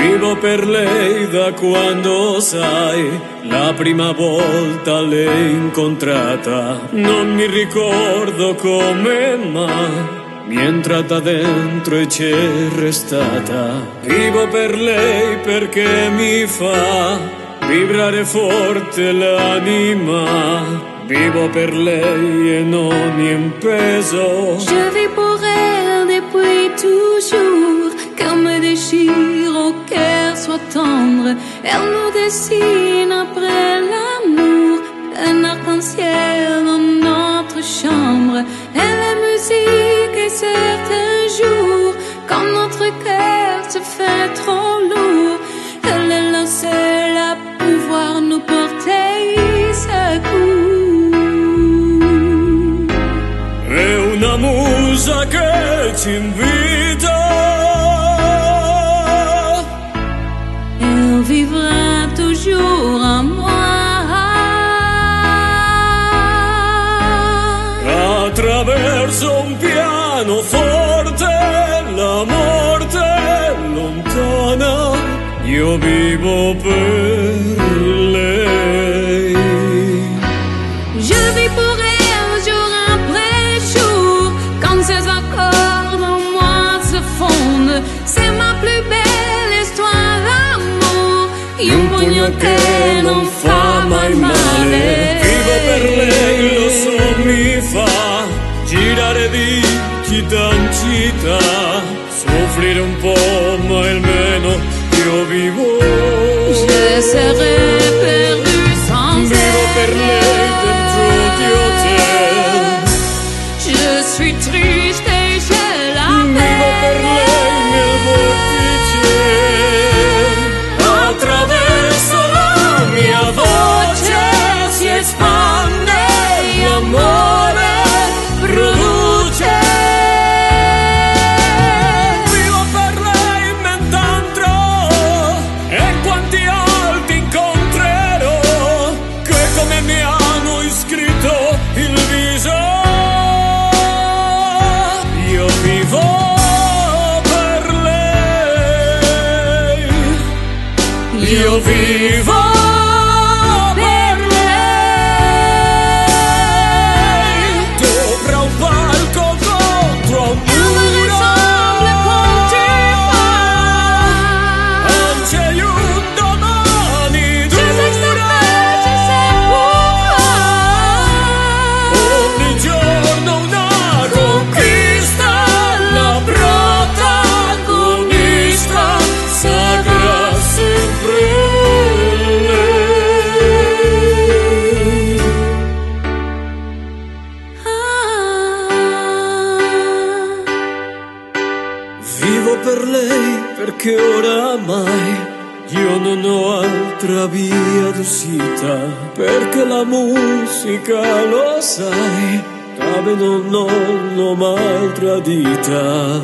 Vivo per lei da quando, sai, la prima volta l'hai incontrata. Non mi ricordo come, ma mi è entrata dentro e c'è restata. Vivo per lei perché mi fa vibrare forte l'anima. Vivo per lei in ogni peso. Je vis pour elle depuis toujours. Qu'elle me déchire au cœur soit tendre. Elle nous dessine après l'amour un arc-en-ciel dans notre chambre. Elle est musique et certains jours, quand notre cœur se fait trop lourd, elle est la seule à pouvoir nous porter secours. È una musa che ci invita. Elle vivra toujours en moi. Attraverso un pianoforte, la morte lontana, io vivo per lei. Je vis pour elle jour après jour, quand ses accords en moi se fondent. C'est ma plus belle histoire d'amour, un pugno che non fa mai male. Vivo per lei, lo so, mi fa girare di città in città, soffrire un po', ma almeno io vivo. Je serais perdu sans Vivo elle. per lei dentro di hotel. Je suis triste et je la Vivo per lei nel vortice. Attraverso la mia voce si espande l'amore. Produce. Vivo per lei mentre andrò, e quanti altri incontrerò che come mi hanno iscritto il viso. Io vivo per lei. Io vivo. Vivo per lei perché oramai io non ho altra via d'uscita, perché la musica, lo sai, non l'ho mai tradita.